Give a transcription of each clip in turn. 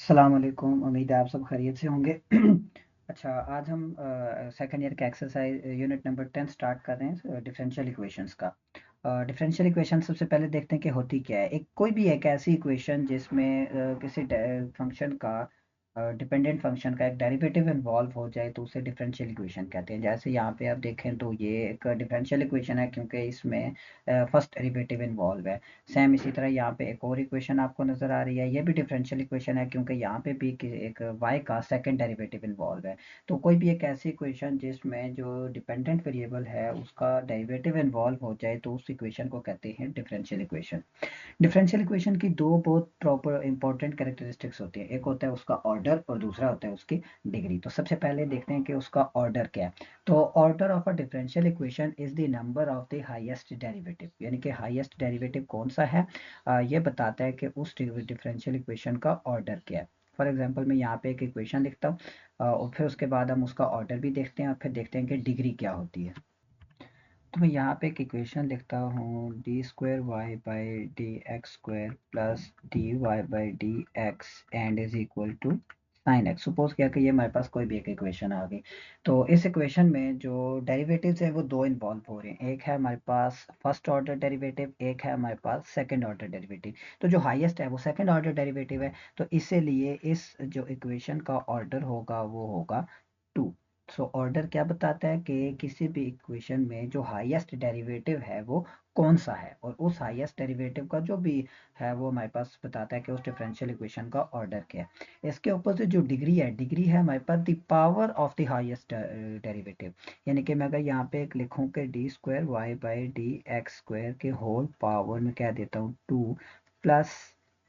अस्सलाम वालेकुम। उम्मीद है आप सब खैरियत से होंगे। अच्छा, आज हम सेकंड ईयर का एक्सरसाइज यूनिट नंबर 10 स्टार्ट कर रहे हैं डिफरेंशियल इक्वेशंस का। डिफरेंशियल इक्वेशन सबसे पहले देखते हैं कि होती क्या है। एक कोई भी एक ऐसी इक्वेशन जिसमें किसी फंक्शन का डिपेंडेंट फंक्शन का एक डेरिवेटिव इन्वॉल्व हो जाए तो उसे डिफरेंशियल इक्वेशन कहते हैं। जैसे यहाँ पे आप देखें तो ये एक डिफरेंशियल इक्वेशन है क्योंकि इसमें फर्स्ट डेरिवेटिव इन्वॉल्व है। सेम इसी तरह यहाँ पे एक और इक्वेशन आपको नजर आ रही है, ये भी डिफरेंशियल इक्वेशन है क्योंकि यहाँ पे भी एक y का सेकंड डेरिवेटिव इन्वॉल्व है। तो कोई भी एक ऐसी इक्वेशन जिसमें जो डिपेंडेंट वेरिएबल है उसका डेरिवेटिव इन्वॉल्व हो जाए तो उस इक्वेशन को कहते हैं डिफरेंशियल इक्वेशन। डिफरेंशियल इक्वेशन की दो बहुत प्रॉपर इंपॉर्टेंट कैरेक्टरिस्टिक्स होती है, एक होता है उसका ऑर्डर और दूसरा होता है उसकी डिग्री। तो सबसे पहले देखते हैं कि उसका ऑर्डर क्या है। तो order of a differential equation is the number of the highest derivative, यानी कि हाईएस्ट डेरिवेटिव कौन सा है, ये बताता है कि उस डिफरेंशियल इक्वेशन का ऑर्डर क्या है। फॉर एग्जाम्पल मैं यहाँ पे एक इक्वेशन लिखता हूँ और फिर उसके बाद हम उसका ऑर्डर भी देखते हैं और फिर देखते हैं कि डिग्री क्या होती है। तो मैं यहाँ पे एक इक्वेशन लिखता हूँ, D square Y by D X square plus D Y by D X and is equal to sine X. Suppose किया कि ये हमारे पास कोई भी एक इक्वेशन आ गई। तो इस इक्वेशन में जो डेरिवेटिव्स है वो दो इन्वॉल्व हो रहे हैं, एक है हमारे पास फर्स्ट ऑर्डर डेरिवेटिव, एक है हमारे पास सेकंड ऑर्डर डेरिवेटिव। तो जो हाईएस्ट है वो सेकंड ऑर्डर डेरिवेटिव है, तो इसीलिए इस जो इक्वेशन का ऑर्डर होगा वो होगा 2। सो ऑर्डर क्या बताता है कि किसी भी इक्वेशन में जो हाईएस्ट डेरिवेटिव है वो कौन सा है, और उस हाईएस्ट डेरिवेटिव का जो भी है वो हमारे पास बताता है कि उस डिफरेंशियल इक्वेशन का ऑर्डर क्या है। इसके ऊपर से जो डिग्री है, डिग्री है हमारे पास the power of the highest derivative. यानी कि मैं अगर यहाँ पे एक लिखूँ कि D square Y by D X square के होल पावर में क्या देता हूँ 2 plus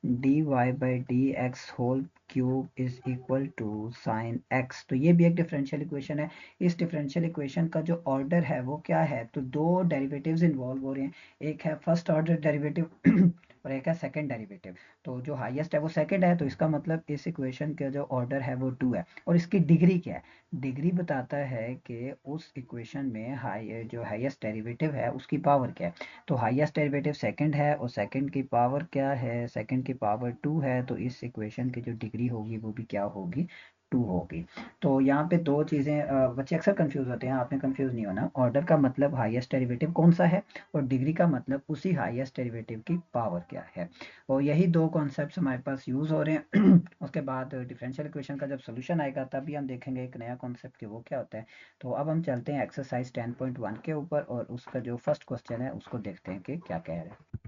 D Y by D X whole cube is equal to sine X. तो ये भी एक डिफरेंशियल इक्वेशन है। इस डिफरेंशियल इक्वेशन का जो ऑर्डर है वो क्या है, तो दो डेरिवेटिव्स इन्वॉल्व हो रहे हैं, एक है फर्स्ट ऑर्डर डेरिवेटिव और एक है सेकंड डेरिवेटिव। तो जो हाईएस्ट है वो सेकंड है, तो इसका मतलब इस इक्वेशन का जो ऑर्डर है वो 2 है। और इसकी डिग्री क्या है, डिग्री बताता है कि उस इक्वेशन में हाई जो हाईएस्ट डेरिवेटिव है उसकी पावर क्या है। तो हाईएस्ट डेरिवेटिव सेकंड है और सेकंड की पावर क्या है, सेकंड की पावर 2 है, तो इस इक्वेशन की जो डिग्री होगी वो भी क्या होगी, 2 होगी। तो यहाँ पे दो चीज़ें बच्चे अक्सर कंफ्यूज होते हैं, आपने कंफ्यूज नहीं होना। ऑर्डर का मतलब हाईएस्ट डेरिवेटिव कौन सा है और डिग्री का मतलब उसी हाईएस्ट डेरिवेटिव की पावर क्या है। और यही दो कॉन्सेप्ट्स हमारे पास यूज हो रहे हैं। उसके बाद डिफरेंशियल इक्वेशन का जब सोल्यूशन आएगा तभी हम देखेंगे एक नया कॉन्सेप्ट कि वो क्या होता है। तो अब हम चलते हैं एक्सरसाइज 10.1 के ऊपर और उसका जो फर्स्ट क्वेश्चन है उसको देखते हैं कि क्या कह रहे हैं।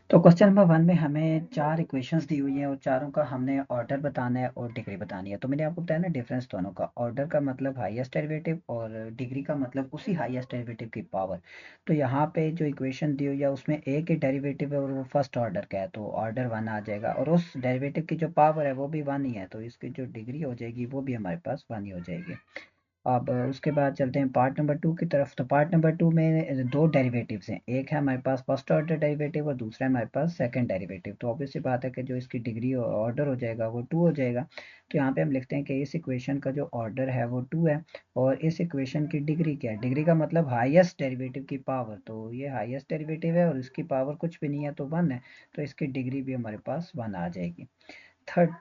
तो क्वेश्चन नंबर 1 में हमें चार इक्वेशंस दी हुई हैं और चारों का हमने ऑर्डर बताना है और डिग्री बतानी है। तो मैंने आपको बताया ना डिफरेंस दोनों का, ऑर्डर का मतलब हाईएस्ट डेरिवेटिव और डिग्री का मतलब उसी हाईएस्ट डेरिवेटिव की पावर। तो यहाँ पे जो इक्वेशन दी हुई है उसमें एक ही डेरिवेटिव है और वो फर्स्ट ऑर्डर का है, तो ऑर्डर 1 आ जाएगा, और उस डेरिवेटिव की जो पावर है वो भी 1 ही है, तो इसकी जो डिग्री हो जाएगी वो भी हमारे पास 1 ही हो जाएगी। अब उसके बाद चलते हैं पार्ट नंबर 2 की तरफ। तो पार्ट नंबर 2 में दो डेरिवेटिव्स हैं, एक है हमारे पास फर्स्ट ऑर्डर डेरिवेटिव और दूसरा है हमारे पास सेकंड डेरिवेटिव। तो ऑब्वियस सी बात है कि जो इसकी डिग्री ऑर्डर हो जाएगा वो 2 हो जाएगा। तो यहाँ पे हम लिखते हैं कि इस इक्वेशन का जो ऑर्डर है वो 2 है और इस इक्वेशन की डिग्री क्या है, डिग्री का मतलब हाईएस्ट डेरिवेटिव की पावर। तो ये हाईएस्ट डेरिवेटिव है और इसकी पावर कुछ भी नहीं है तो 1 है, तो इसकी डिग्री भी हमारे पास 1 आ जाएगी। थर्ड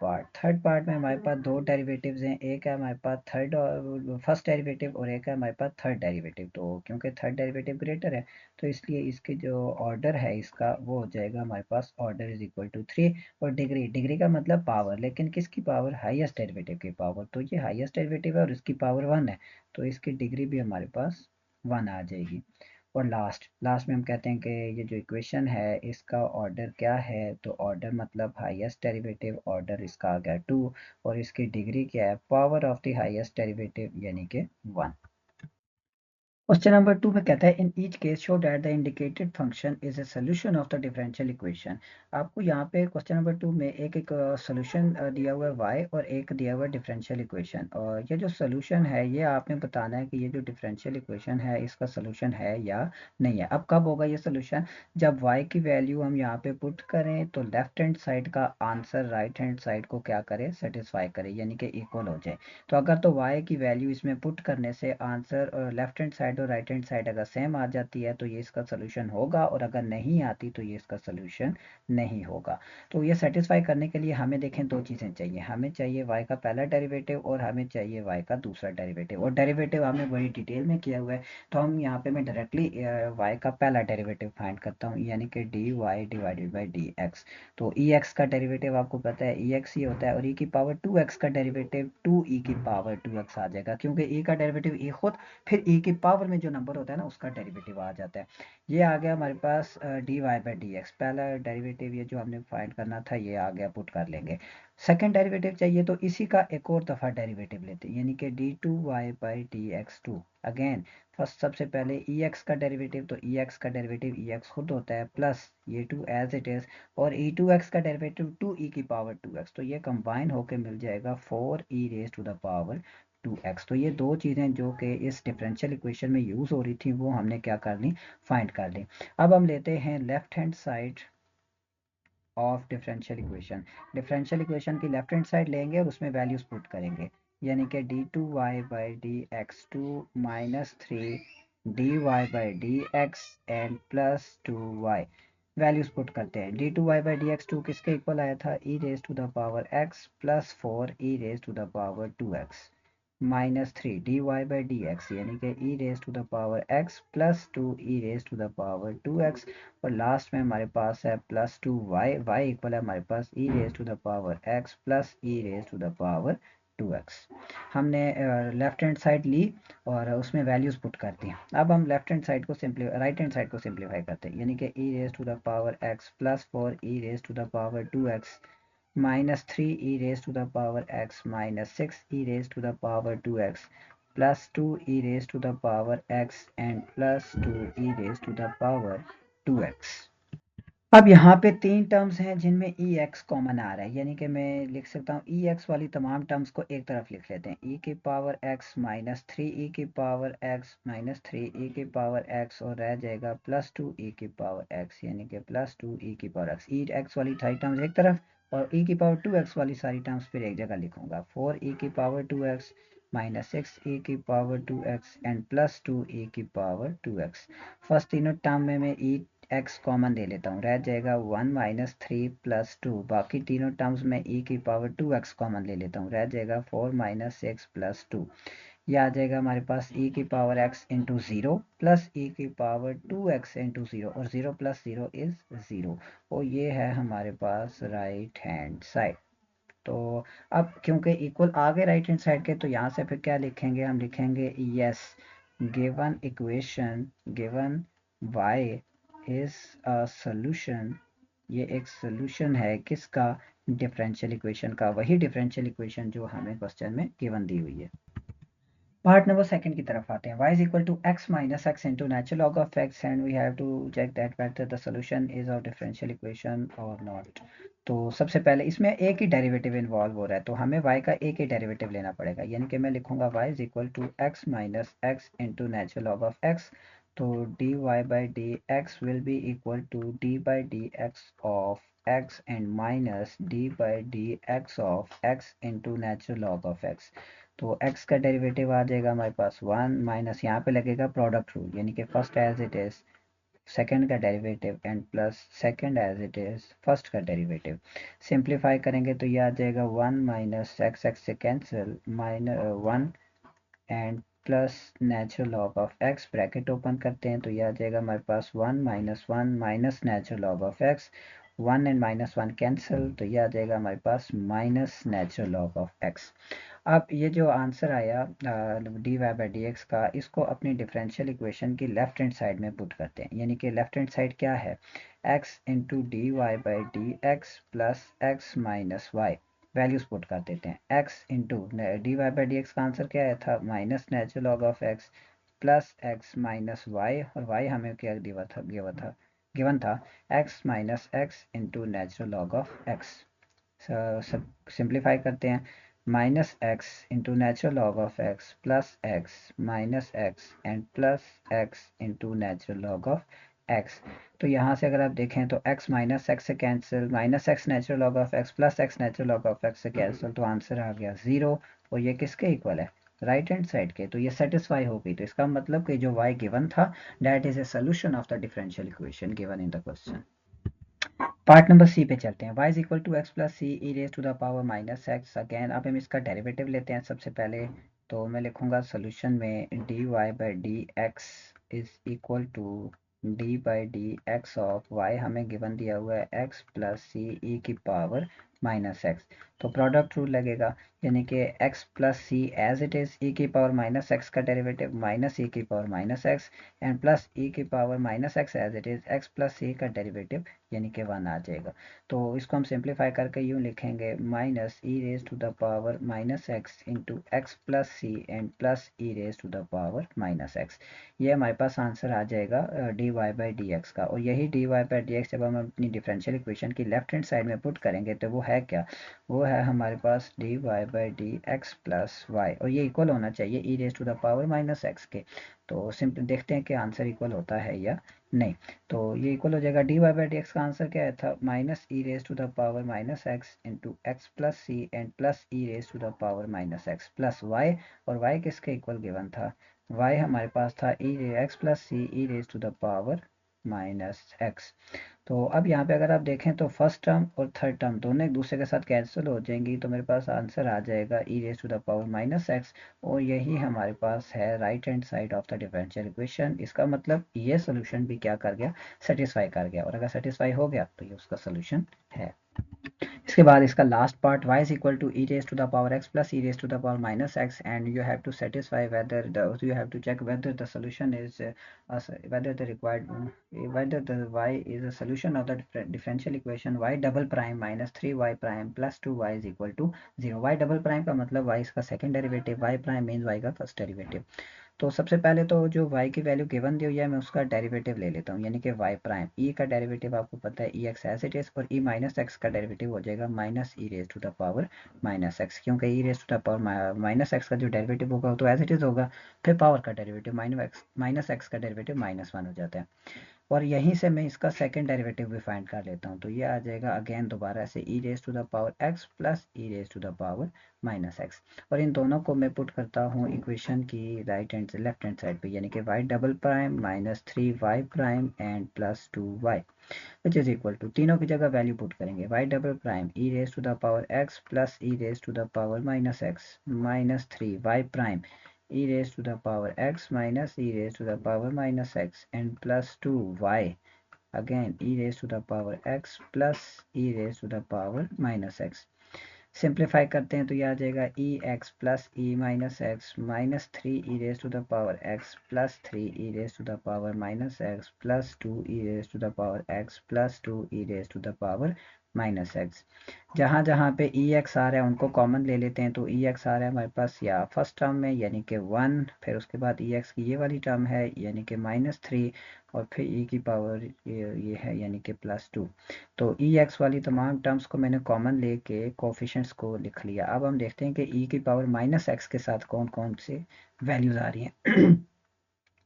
पार्ट में हमारे पास दो डेरिवेटिव्स हैं, एक है हमारे पास थर्ड और फर्स्ट डेरिवेटिव और एक है हमारे पास थर्ड डेरिवेटिव। तो क्योंकि थर्ड डेरिवेटिव ग्रेटर है तो इसलिए इसके जो ऑर्डर है इसका वो हो जाएगा हमारे पास ऑर्डर इज इक्वल टू 3। और डिग्री, डिग्री का मतलब पावर, लेकिन किसकी पावर, हाईएस्ट डेरिवेटिव की पावर। तो ये हाईएस्ट डेरिवेटिव है और इसकी पावर 1 है, तो इसकी डिग्री भी हमारे पास 1 आ जाएगी। और लास्ट लास्ट में हम कहते हैं कि ये जो इक्वेशन है इसका ऑर्डर क्या है, तो ऑर्डर मतलब हाईएस्ट डेरिवेटिव, ऑर्डर इसका आ गया 2 और इसकी डिग्री क्या है, power of the highest derivative यानी कि 1। क्वेश्चन नंबर 2 में कहता है in each case show that the indicated function is a solution of the differential equation. आपको यहाँ पे क्वेश्चन नंबर 2 में एक एक सॉल्यूशन दिया हुआ है y और एक दिया हुआ है डिफरेंशियल इक्वेशन, और ये जो सॉल्यूशन है ये आपने बताना है कि ये जो डिफरेंशियल इक्वेशन है इसका सॉल्यूशन है या नहीं है। अब कब होगा ये सॉल्यूशन, जब y की वैल्यू हम यहाँ पे पुट करें तो लेफ्ट हैंड साइड का आंसर राइट हैंड साइड को क्या करे, सेटिस्फाई करे, यानी कि इक्वल हो जाए। तो अगर तो y की वैल्यू इसमें पुट करने से answer left hand side side और राइट हैंड साइड अगर सेम आ जाती है तो ये इसका सोल्यूशन होगा, और अगर नहीं आती तो ये इसका सोल्यूशन नहीं होगा। तो ये सेटिस्फाई करने के लिए हमें देखें दो चीज़ें चाहिए, हमें चाहिए y का पहला डेरिवेटिव और हमें चाहिए y का दूसरा डेरिवेटिव, और डेरिवेटिव हमने बड़ी डिटेल में किया हुआ है। तो हम यहाँ पे मैं डायरेक्टली y का पहला डेरिवेटिव फाइंड करता हूँ, यानी कि dy डिवाइडेड बाई dx। तो ex का डेरिवेटिव आपको पता है ex ही होता है, और e की पावर 2x का डेरिवेटिव 2e की पावर 2x आ जाएगा, क्योंकि e का डेरिवेटिव e खुद, फिर e की पावर में जो नंबर होता है ना उसका डेरिवेटिव आ जाता है। ये आ गया हमारे पास dy बाई डी एक्स, पहला डेरिवेटिव ये जो हमने फाइंड करना था ये आ गया, पुट कर लेंगे। सेकंड डेरिवेटिव चाहिए तो इसी का एक और दफ़ा डेरिवेटिव लेते हैं, यानी कि d2y by D X two. Again first सबसे पहले ex का डेरिवेटिव, तो ex का डेरिवेटिव ex खुद होता है प्लस ये 2 एज इट इज़, और e2x का डेरिवेटिव 2e की पावर 2x, तो ये कंबाइन होके मिल जाएगा 4e raise to the power 2x। तो ये दो चीज़ें जो कि इस डिफरेंशियल इक्वेशन में यूज़ हो रही थी वो हमने क्या कर ली, फाइंड कर ली। अब हम लेते हैं left hand side of differential equation. Differential equation की लेफ्ट हैंड साइड लेंगे और उसमें वैल्यूज पुट करेंगे, यानी कि d2y by D X two minus 3 dy by D X and plus 2y। Values put करते हैं, d2y by D X two किसके इक्वल आया था, e raise to the power x plus 4e raise to the power 2x minus 3 dy by D x, यानी कि e raise to the power x plus 2e raise to the power 2x, और last में हमारे पास है plus 2y, y equal है हमारे पास e raise to the power x plus e raise to the power 2x। हमने left hand side ली और उसमें वैल्यूज पुट कर दी। अब हम लेफ्ट हैंड साइड को राइट हैंड साइड को सिंप्लीफाई करते हैं, यानी कि e raise to the power x plus 4e raise to the power 2x minus 3e raised to the power x minus 6e raised to the power 2x plus 2e raised to the power x and plus 2e raised to the power 2x। अब यहाँ पे तीन terms हैं जिनमें ई x common आ रहा है, यानी कि मैं लिख सकता हूँ ई एक्स वाली तमाम टर्म्स को एक तरफ लिख लेते हैं, ई की पावर एक्स माइनस 3e की पावर एक्स माइनस 3e की पावर एक्स, और रह जाएगा प्लस 2e की पावर एक्स, यानी कि प्लस 2e की पावर एक्स। ई एक्स वाली सारी टर्म्स एक तरफ और e की पावर 2x वाली सारी टर्म्स फिर एक जगह लिखूंगा, 4e की पावर 2x माइनस 6e की power 2x and plus 2e की पावर 2x। फर्स्ट तीनों टर्म में मैं ई एक्स कॉमन ले लेता हूँ, रह जाएगा 1 माइनस 3 प्लस 2, बाकी तीनों टर्म्स में e की पावर 2x कॉमन ले लेता हूँ, रह जाएगा 4 माइनस 6 प्लस 2। यह आ जाएगा हमारे पास e की power x into zero plus e की पावर 2x इंटू ज़ीरो, और 0 प्लस 0 इज़ 0, और ये है हमारे पास राइट हैंड साइड। तो अब क्योंकि इक्वल आ गए राइट हैंड साइड के, तो यहाँ से फिर क्या लिखेंगे, हम लिखेंगे yes given equation given y is a solution, ये एक सॉल्यूशन है किसका, डिफरेंशियल इक्वेशन का, वही डिफरेंशियल इक्वेशन जो हमें क्वेश्चन में गिवन दी हुई है। पार्ट नंबर सेकंड की तरफ आते हैं, y is equal to x minus x into natural log of x and we have to check that whether the solution is of differential equation or not। तो सबसे पहले इसमें एक ही डेरिवेटिव इन्वॉल्व हो रहा है, तो हमें y का एक ही डेरिवेटिव लेना पड़ेगा, यानी कि मैं लिखूंगा y is equal to x minus x into natural log of x। तो dy by dx will be equal to d by dx of x and minus d by dx of x into natural log of x। तो x का derivative आ जाएगा हमारे पास 1 minus यहाँ पे लगेगा product rule, यानी कि first as it is second का derivative and plus second as it is first का डेरिवेटिव। सिंप्लीफाई करेंगे तो ये आ जाएगा 1 माइनस एक्स, एक्स से cancel, minus 1 and plus natural log of X, bracket open करते हैं तो ये आ जाएगा हमारे पास 1 minus natural log of X, 1 and minus 1 cancel, तो ये आ जाएगा हमारे पास minus natural log of X. अब ये जो आंसर आया D Y by D X का, इसको अपनी डिफरेंशियल इक्वेशन की लेफ्ट हैंड साइड में पुट करते हैं, यानी कि लेफ्ट हैंड साइड क्या है, X into D Y by D X plus X minus Y. Values put कर देते हैं, X into D Y by D X का आंसर क्या आया था, minus natural log of X plus X minus Y, और वाई हमें क्या गिवन था x minus X into natural log of x. Simplify करते हैं, minus X into natural log of X plus X minus X and plus x into natural log of x. तो यहाँ से अगर आप देखें तो x माइनस एक्स से cancel, minus x natural log of X plus x natural log of x से cancel, तो आंसर आ गया 0, और ये किसके इक्वल है, राइट हैंड साइड के, तो ये सेटिस्फाई हो गई। तो इसका मतलब कि जो y गिवन था that is a solution of the differential equation given in the question. Part number C पे चलते हैं। y is equal to X plus C E raise to the power minus X. Again अब हम इसका derivative लेते हैं सबसे पहले। तो मैं लिखूंगा सोल्यूशन में D Y by D x is equal to D by D X of Y हमें गिवन दिया हुआ है एक्स प्लस सी ई की पावर माइनस एक्स। तो प्रोडक्ट रूल लगेगा, यानी कि x plus C as it is E की पावर माइनस एक्स का डेरिवेटिव माइनस ई की power minus X and plus E की power minus X as it is X plus C का derivative यानी कि 1 आ जाएगा। तो इसको हम सिंप्लीफाई करके यूँ लिखेंगे minus E raise to the power minus X into x plus C and plus E raise to the power minus X. ये हमारे पास आंसर आ जाएगा D Y by D X का। और यही D Y by D X जब हम अपनी डिफरेंशियल इक्वेशन की लेफ्ट हैंड साइड में पुट करेंगे तो वो है क्या, वो है हमारे पास D Y by D X plus Y, और ये इक्वल होना चाहिए E raise to the power minus X के। तो सिंपल देखते हैं कि आंसर इक्वल होता है या नहीं। तो ये इक्वल हो जाएगा, D Y by D X का आंसर क्या था, minus E raise to the power minus X into x plus C and plus E raise to the power minus X plus Y. और वाई किसके equal given था, Y हमारे पास था E X plus C E raise to the power minus X. तो अब यहाँ पे अगर आप देखें तो फर्स्ट टर्म और थर्ड टर्म दोनों एक दूसरे के साथ कैंसिल हो जाएंगी, तो मेरे पास आंसर आ जाएगा ई raise to the power minus x. और यही हमारे पास है right hand side of the differential equation. इसका मतलब ये सोल्यूशन भी क्या कर गया, सेटिस्फाई कर गया। और अगर सेटिस्फाई हो गया तो ये उसका सोल्यूशन है। इसके बाद इसका last part y is equal to e raised to the power x plus e raised to the power minus x, and you have to satisfy whether you have to check whether the solution is whether the required whether the y is a solution of the differential equation y double prime minus 3y prime plus 2y is equal to 0। y double prime का मतलब y इसका second derivative, y prime means y का first derivative. तो सबसे पहले तो जो y की वैल्यू गिवन दी हुई है मैं उसका डेरिवेटिव ले लेता हूँ, यानी कि y प्राइम e का डेरिवेटिव आपको पता है E X as it is, और e माइनस एक्स का डेरिवेटिव हो जाएगा minus E raise to the power minus X, क्योंकि E raise to the power minus X का जो डेरिवेटिव होगा तो एज इट इज होगा। फिर पावर का डेरिवेटिव माइनस एक्स का डेरिवेटिव -1 हो जाता है। और यहीं से मैं इसका सेकंड डेरिवेटिव भी फाइंड कर लेता हूँ, तो ये आ जाएगा अगेन दोबारा से E raise to the power X plus E raise to the power minus x. और इन दोनों को मैं पुट करता हूँ इक्वेशन की राइट हैंड से लेफ्ट हैंड साइड पे, यानी कि Y double prime minus 3y prime and plus 2y which is equal to, तीनों की जगह वैल्यू पुट करेंगे, Y double prime E raise to the power X plus E raise to the power minus X minus 3y prime e raised to the power x minus e raised to the power minus x and plus 2y again e raised to the power x plus e raised to the power minus x। Simplify करते हैं तो ये आ जाएगा E X plus E minus X minus 3 E raise to the power X plus 3 E raise to the power minus X plus 2 E raise to the power X plus 2 E raise to the power minus X. जहाँ जहाँ पे ई x आ रहा है उनको common ले लेते हैं, तो ई एक्स आ रहा है हमारे पास या फर्स्ट टर्म में यानी कि 1, फिर उसके बाद ई एक्स की ये वाली टर्म है यानी कि -3, और फिर ई की पावर ये है यानी कि +2। तो ई एक्स वाली तमाम टर्म्स को मैंने कॉमन लेके कोफिशेंट्स को लिख लिया। अब हम देखते हैं कि ई की पावर माइनस एक्स के साथ कौन कौन से वैल्यूज आ रही हैं।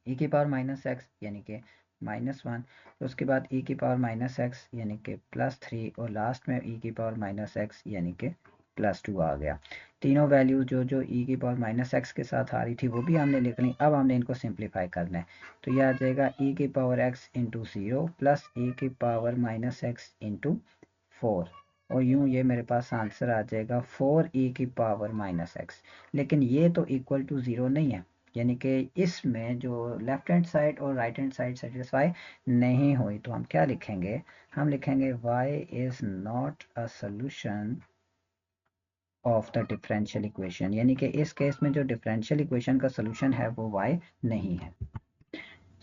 ई की पावर माइनस एक्स यानी कि -1, तो उसके बाद ई की पावर माइनस एक्स यानी कि +3, और लास्ट में ई की पावर माइनस एक्स यानी कि +2 आ गया। तीनों वैल्यू जो जो ई की पावर माइनस एक्स के साथ आ रही थी वो भी हमने लिख ली। अब हमने इनको सिंप्लीफाई करना है, तो यह आ जाएगा ई की power x into 0 plus E की पावर माइनस एक्स इंटू 4, और यूं ये मेरे पास आंसर आ जाएगा 4 ई की पावर माइनस एक्स। लेकिन ये तो इक्वल टू 0 नहीं है, यानी कि इसमें जो लेफ्ट हैंड साइड और राइट हैंड साइड सेटिस्फाई नहीं हुई, तो हम क्या लिखेंगे, हम लिखेंगे y is not a solution of the differential equation, यानी कि इस केस में जो डिफरेंशियल इक्वेशन का सोल्यूशन है वो y नहीं है।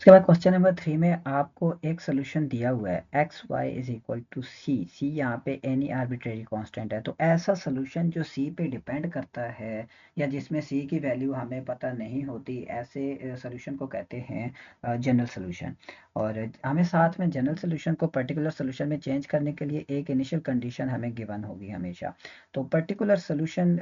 उसके बाद क्वेश्चन नंबर 3 में आपको एक सोल्यूशन दिया हुआ है X Y is equal to C, C यहाँ पे एनी आर्बिट्रेरी कांस्टेंट है। तो ऐसा सोल्यूशन जो सी पे डिपेंड करता है या जिसमें सी की वैल्यू हमें पता नहीं होती, ऐसे सोल्यूशन को कहते हैं जनरल सोल्यूशन। और हमें साथ में जनरल सोल्यूशन को पर्टिकुलर सोल्यूशन में चेंज करने के लिए एक इनिशियल कंडीशन हमें गिवन होगी हमेशा। तो पर्टिकुलर सोल्यूशन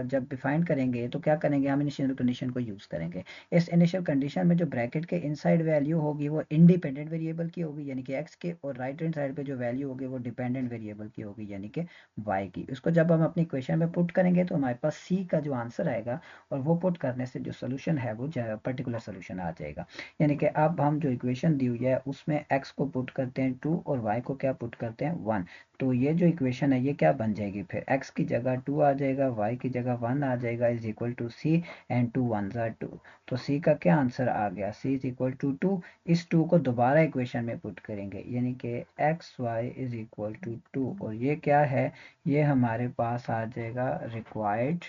जब डिफाइन करेंगे तो क्या करेंगे, हम इनिशियल कंडीशन को यूज़ करेंगे। इस इनिशियल कंडीशन में जो ब्रैकेट के इनसाइड वैल्यू होगी वो इंडिपेंडेंट वेरिएबल की होगी यानी कि एक्स के, और राइट हैंड साइड पे जो वैल्यू होगी वो डिपेंडेंट वेरिएबल की होगी यानी कि वाई की। उसको जब हम अपनी इक्वेशन में पुट करेंगे तो हमारे पास सी का जो आंसर आएगा और वो पुट करने से जो सोल्यूशन है वो पर्टिकुलर सोल्यूशन आ जाएगा। यानी कि अब हम जो इक्वेशन दी हुई है उसमें x को पुट करते हैं 2 और y को क्या पुट करते हैं 1। तो ये जो इक्वेशन है ये क्या बन जाएगी, फिर x की जगह 2 आ जाएगा, y की जगह 1 आ जाएगा, is equal to c, and 2 1 ज़ा 2। तो c का क्या आंसर आ गया, c इज इक्वल टू 2। इस 2 को दोबारा इक्वेशन में पुट करेंगे यानी कि X Y is equal to 2, और ये क्या है, ये हमारे पास आ जाएगा रिक्वायर्ड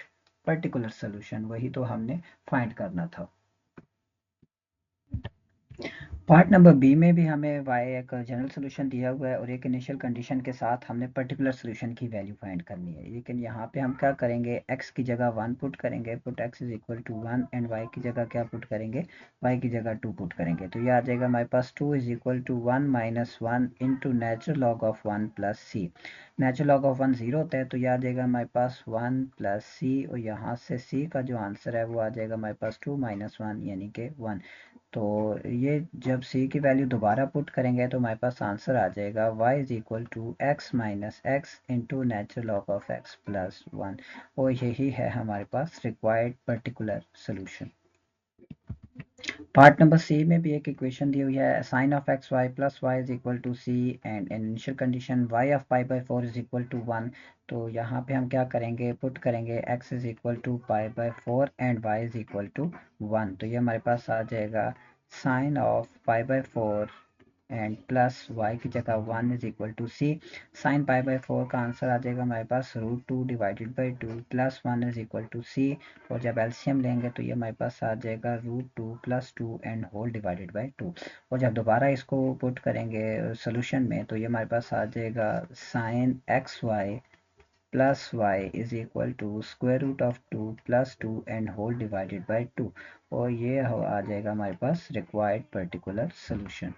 पर्टिकुलर सोल्यूशन, वही तो हमने फाइंड करना था। पार्ट नंबर बी में भी हमें वाई एक जनरल सोल्यूशन दिया हुआ है और एक इनिशियल कंडीशन के साथ हमने पर्टिकुलर सोल्यूशन की वैल्यू फाइंड करनी है। लेकिन यहाँ पे हम क्या करेंगे, x की जगह 1 पुट करेंगे, put x is equal to 1, and y की जगह क्या पुट करेंगे, y की जगह 2 पुट करेंगे। तो ये आ जाएगा हमारे पास 2 is equal to 1 minus 1 into natural log of 1 plus C. Natural log of 1 0 होता है तो ये आ जाएगा हमारे पास 1 प्लस सी, और यहाँ से c का जो आंसर है वो आ जाएगा हमारे पास 2 माइनस 1 यानी कि 1। तो ये जब c की वैल्यू दोबारा पुट करेंगे तो हमारे पास आंसर आ जाएगा y is equal to X minus X into natural log of x plus 1, और यही है हमारे पास required particular solution. Part number सी में भी एक इक्वेशन दी हुई है, sine of X Y plus Y is equal to C, and initial condition Y of pi by 4 is equal to 1। तो यहाँ पे हम क्या करेंगे, पुट करेंगे x is equal to pi by 4 and y is equal to 1। तो ये हमारे पास आ जाएगा sine of pi by 4 and plus y की जगह 1 is equal to C. Sine pi by 4 का आंसर आ जाएगा हमारे पास root 2 divided by 2 plus 1 is equal to C, और जब एलसीएम लेंगे तो ये हमारे पास आ जाएगा root 2 plus 2 and whole divided by 2। और जब दोबारा इसको पुट करेंगे सोल्यूशन में तो ये हमारे पास आ जाएगा sine x Y plus Y is equal to square root of 2 plus 2 and whole divided by 2, और ये आ जाएगा हमारे पास required particular solution.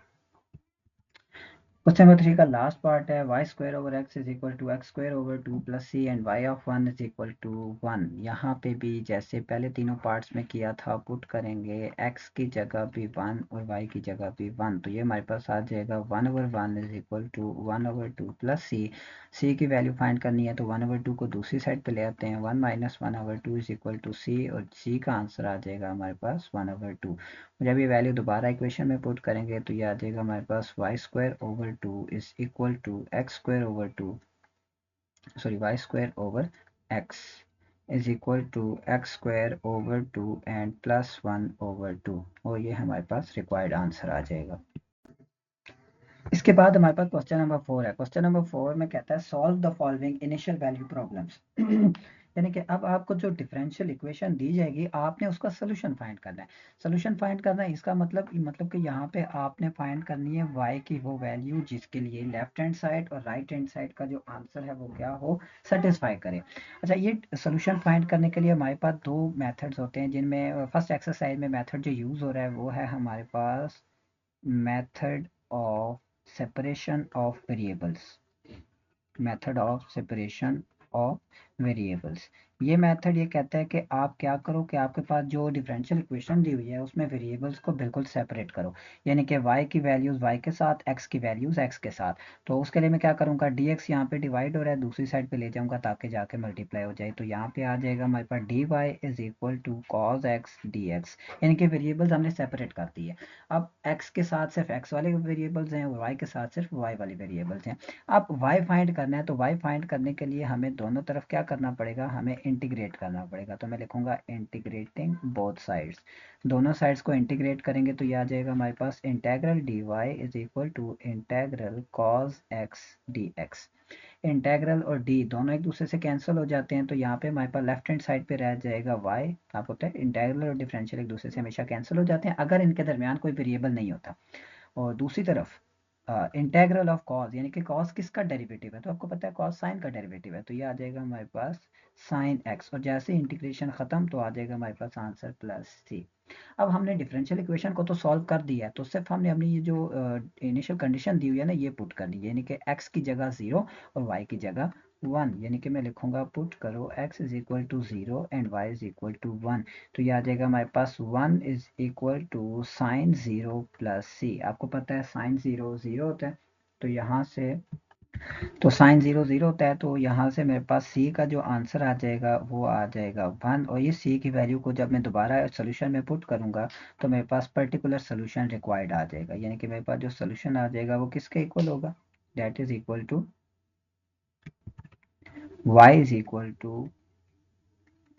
Question number 3 का लास्ट पार्ट है, y square over x is equal to x square over 2 plus C and Y of 1 is equal to 1। यहाँ पे भी जैसे पहले तीनों पार्ट्स में किया था, पुट करेंगे x की जगह भी 1 और y की जगह भी 1। तो ये हमारे पास आ जाएगा 1 over 1 is equal to 1 over 2 plus c की वैल्यू फाइंड करनी है तो 1 ओवर 2 को दूसरी साइड पे ले आते हैं, 1 minus 1 over 2 is equal to C, और सी का आंसर आ जाएगा हमारे पास 1 ओवर 2। जब ये वैल्यू दोबारा इक्वेशन में पुट करेंगे तो ये आ जाएगा हमारे पास y square over 2 is equal to x square over 2, sorry y square over x is equal to x square over 2 and plus 1 over 2, और ये हमारे पास रिक्वायर्ड आंसर आ जाएगा। इसके बाद हमारे पास क्वेश्चन नंबर 4 है। क्वेश्चन नंबर 4 में कहता है solve the following initial value problems. यानी कि अब आपको जो डिफरेंशियल इक्वेशन दी जाएगी आपने उसका सोल्यूशन फाइंड करना है। सोल्यूशन फाइंड करना है इसका मतलब कि यहाँ पे आपने फाइंड करनी है y की वो वैल्यू जिसके लिए लेफ्ट हैंड साइड और राइट हैंड साइड का जो आंसर है वो क्या हो, सेटिस्फाई करे। अच्छा, ये सोल्यूशन फाइंड करने के लिए हमारे पास दो मेथड्स होते हैं, जिनमें फर्स्ट एक्सरसाइज में मेथड जो यूज हो रहा है वो है हमारे पास method of separation of variables, method of separation of variables। ये मेथड ये कहता है कि आप क्या करो कि आपके पास जो डिफरेंशियल इक्वेशन दी हुई है उसमें वेरिएबल्स को बिल्कुल सेपरेट करो, यानी कि y की वैल्यूज y के साथ, x की वैल्यूज x के साथ। तो उसके लिए मैं क्या करूँगा, dx यहाँ पे डिवाइड हो रहा है दूसरी साइड पे ले जाऊँगा ताकि जाके मल्टीप्लाई हो जाए। तो यहाँ पे आ जाएगा हमारे पास dy is equal to cos X dx, यानी कि वेरिएबल्स हमने सेपरेट कर दी है। अब x के साथ सिर्फ x वाले वेरिएबल्स हैं और y के साथ सिर्फ y वाले वेरिएबल्स हैं। अब y फाइंड करना है तो y फाइंड करने के लिए हमें दोनों तरफ क्या करना पड़ेगा, हमें इंटीग्रेट करना पड़ेगा। तो मैं लिखूंगा इंटीग्रेटिंग बोथ साइड्स, दोनों साइड्स को इंटीग्रेट करेंगे तो ये आ जाएगा हमारे पास integral dy is equal to integral cos x dx। Integral और d दोनों एक दूसरे से कैंसिल हो जाते हैं तो यहाँ पे हमारे पास लेफ्ट हैंड साइड पे रह जाएगा y। आपको पता है इंटेग्रल और डिफरेंशियल एक दूसरे से हमेशा कैंसिल हो जाते हैं अगर इनके दरमियान कोई वेरिएबल नहीं होता। और दूसरी तरफ इंटेग्रल ऑफ कॉस, यानी कि कॉस किसका डेरिवेटिव है, तो आपको पता है कॉस साइन का डेरिवेटिव है, तो ये आ जाएगा हमारे पास साइन एक्स, और जैसे इंटीग्रेशन खत्म तो आ जाएगा हमारे पास आंसर प्लस सी। अब हमने डिफरेंशियल इक्वेशन को तो सॉल्व कर दिया है, तो सिर्फ हमने अपनी ये जो इनिशियल कंडीशन दी हुई है ना ये पुट करनी है, यानी कि x की जगह 0 और y की जगह 1, यानी कि मैं लिखूंगा पुट करो x is equal to 0 and y is equal to 1, तो ये आ जाएगा हमारे पास 1 is equal to sine 0 plus c. आपको पता है साइन 0 0 होता है, तो यहाँ से तो साइन 0 0 होता है, तो यहाँ से मेरे पास सी का जो आंसर आ जाएगा वो आ जाएगा 1, और ये सी की वैल्यू को जब मैं दोबारा सोल्यूशन में पुट करूँगा तो मेरे पास पर्टिकुलर सोल्यूशन रिक्वायर्ड आ जाएगा, यानी कि मेरे पास जो सोल्यूशन आ जाएगा वो किसके इक्वल होगा, that is equal to y is equal to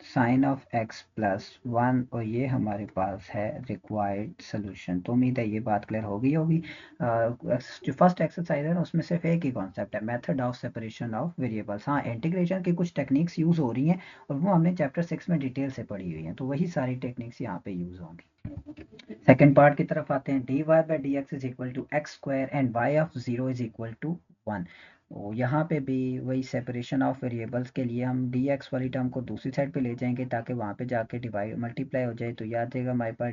sine of X plus 1, और ये हमारे पास है रिक्वायर्ड सोल्यूशन। तो उम्मीद है ये बात क्लियर हो गई होगी। जो फर्स्ट एक्सरसाइज है ना उसमें सिर्फ एक ही कॉन्सेप्ट है, method of separation of variables. हाँ, इंटीग्रेशन की कुछ टेक्निक्स यूज हो रही हैं और वो हमने चैप्टर 6 में डिटेल से पढ़ी हुई हैं, तो वही सारी टेक्निक्स यहाँ पे यूज होंगी। सेकेंड पार्ट की तरफ आते हैं, D Y by D x is equal to x square and Y of zero is equal to 1। तो यहाँ पे भी वही सेपरेशन ऑफ वेरिएबल्स के लिए हम डी एक्स वाली टर्म को दूसरी साइड पे ले जाएंगे ताकि वहाँ पे जाके डिवाइड मल्टीप्लाई हो जाए, तो याद देगा हमारे पास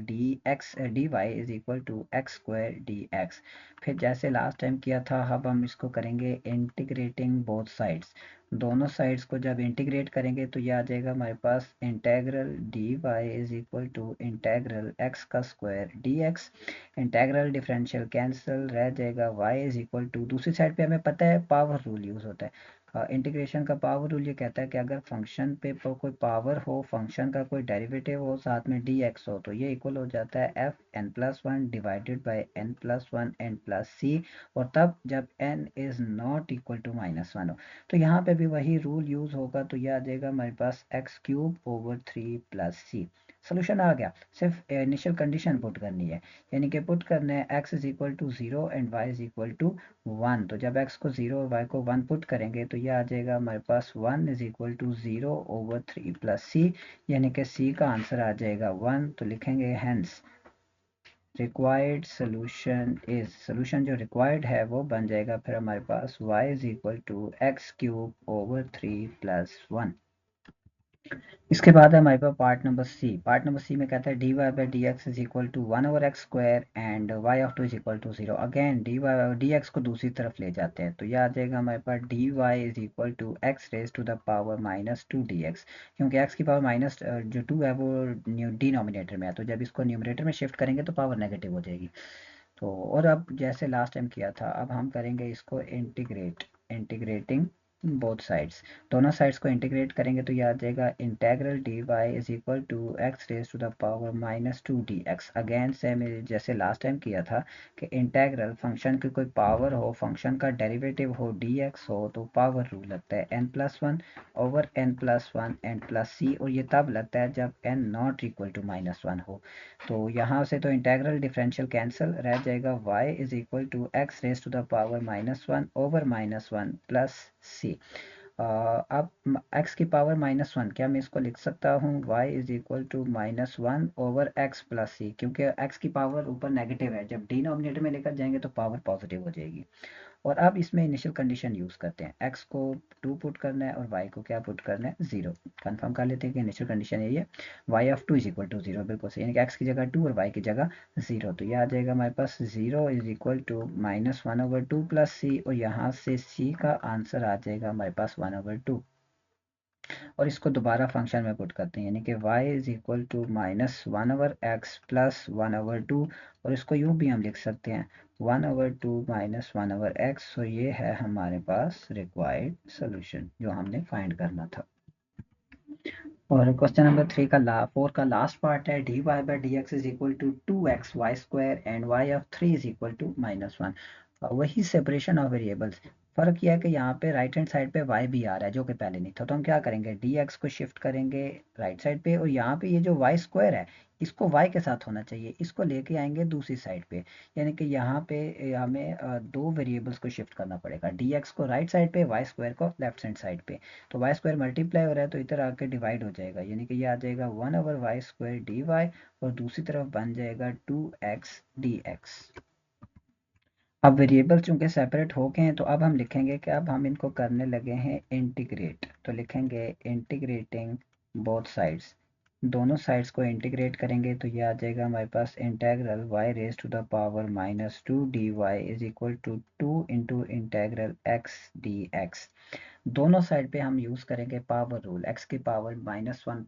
D Y is equal to x square d x. फिर जैसे लास्ट टाइम किया था अब हम इसको करेंगे इंटीग्रेटिंग बोथ साइड्स, दोनों साइड्स को जब इंटीग्रेट करेंगे तो ये आ जाएगा हमारे पास integral D Y is equal to integral x का square d x. Integral differential cancel रह जाएगा y इज इक्वल टू, दूसरी साइड पे हमें पता है पावर रूल यूज होता है। इंटीग्रेशन का पावर रूल ये कहता है कि अगर फंक्शन पे कोई पावर हो, फंक्शन का कोई डेरिवेटिव हो, साथ में dx हो, तो ये इक्वल हो जाता है f n plus one divided by n plus one n plus c, और तब जब n is not equal to minus one हो, तो यहाँ पे भी वही रूल यूज होगा, तो ये आ जाएगा हमारे पास x cube over three plus c. Solution आ गया, सिर्फ इनिशियल कंडीशन पुट करनी है, यानी कि पुट करने हैं x is equal to 0 and y is equal to 1, तो जब x को 0 और y को 1 पुट करेंगे तो ये आ जाएगा हमारे पास 1 is equal to 0 over 3 plus c, यानी कि c का आंसर आ जाएगा 1, तो लिखेंगे hence required solution is, solution जो रिक्वायर्ड है वो बन जाएगा फिर हमारे पास y is equal to x cube over 3 plus 1। इसके बाद है हमारे पास part number c. Part number सी में कहता है D Y by D x is equal to 1 over x square and Y of two is equal to 0। Again d y d x को दूसरी तरफ ले जाते हैं, तो यह आ जाएगा हमारे पास D Y is equal to x raise to the power minus two D x, क्योंकि एक्स की पावर माइनस जो 2 है वो डिनोमिनेटर में है, तो जब इसको न्यूमरेटर में शिफ्ट करेंगे तो पावर नेगेटिव हो जाएगी। तो और अब जैसे लास्ट टाइम किया था अब हम करेंगे इसको इंटीग्रेटिंग बोथ साइड्स, दोनों साइड्स को इंटीग्रेट करेंगे तो ये आ जाएगा integral D Y is equal to x raise to the power minus two D X. Again same जैसे लास्ट टाइम किया था कि इंटेग्रल फंक्शन की कोई पावर हो, फंक्शन का डेरिवेटिव हो डी एक्स हो, तो पावर रूल लगता है n plus one over n plus one n plus c, और ये तब लगता है जब n not equal to minus one हो। तो यहाँ से तो इंटेग्रल डिफरेंशियल कैंसिल रह जाएगा, y is equal to x raise to the power minus one over minus one plus c. अब x की पावर माइनस वन, क्या मैं इसको लिख सकता हूँ y is equal to minus one over x plus c, क्योंकि x की पावर ऊपर नेगेटिव है, जब डिनोमिनेटर में लेकर जाएंगे तो पावर पॉजिटिव हो जाएगी। और अब इसमें इनिशियल कंडीशन यूज करते हैं, x को 2 पुट करना है और y को क्या पुट करना है 0। कंफर्म कर लेते हैं कि इनिशियल कंडीशन यही है, y of 2 is equal to 0, बिल्कुल सही, यानी कि x की जगह 2 और y की जगह 0, तो ये आ जाएगा हमारे पास 0 is equal to minus one over two plus c, और यहाँ से c का आंसर आ जाएगा हमारे पास 1 ओवर 2, और इसको दोबारा फंक्शन में पुट करते हैं, यानी कि y is equal to minus one over x plus one over two, और इसको यूँ भी हम लिख सकते हैं 1 ओवर टू माइनस वन ओवर एक्स। तो ये है हमारे पास रिक्वायर्ड सोल्यूशन जो हमने फाइंड करना था। और क्वेश्चन नंबर 4 का लास्ट पार्ट है, D Y by D x is equal to two X Y square and Y of 3 is equal to minus one. वही सेपरेशन ऑफ वेरिएबल्स, फर्क यह है कि यहाँ पे राइट हैंड साइड पे y भी आ रहा है जो कि पहले नहीं था, तो हम क्या करेंगे dx को शिफ्ट करेंगे राइट साइड पे, और यहाँ पे ये जो y स्क्वायर है इसको y के साथ होना चाहिए, इसको लेके आएंगे दूसरी साइड पे, यानी कि यहाँ पे हमें दो वेरिएबल्स को शिफ्ट करना पड़ेगा, dx को राइट साइड पे, y स्क्वायर को लेफ्ट हैंड साइड पे। तो y स्क्वायर मल्टीप्लाई हो रहा है तो इधर आके डिवाइड हो जाएगा, यानी कि ये आ जाएगा 1 over Y square D Y, और दूसरी तरफ बन जाएगा 2x dx। अब वेरिएबल चूंकि सेपरेट हो गए हैं तो अब हम लिखेंगे कि अब हम इनको करने लगे हैं इंटीग्रेट। तो लिखेंगे इंटीग्रेटिंग बोथ साइड्स, दोनों साइड्स को इंटीग्रेट करेंगे तो ये आ जाएगा हमारे पास integral y raise to the power -2 dy is equal to 2 into integral x dx। दोनों साइड पे हम यूज करेंगे पावर रूल, x की पावर -1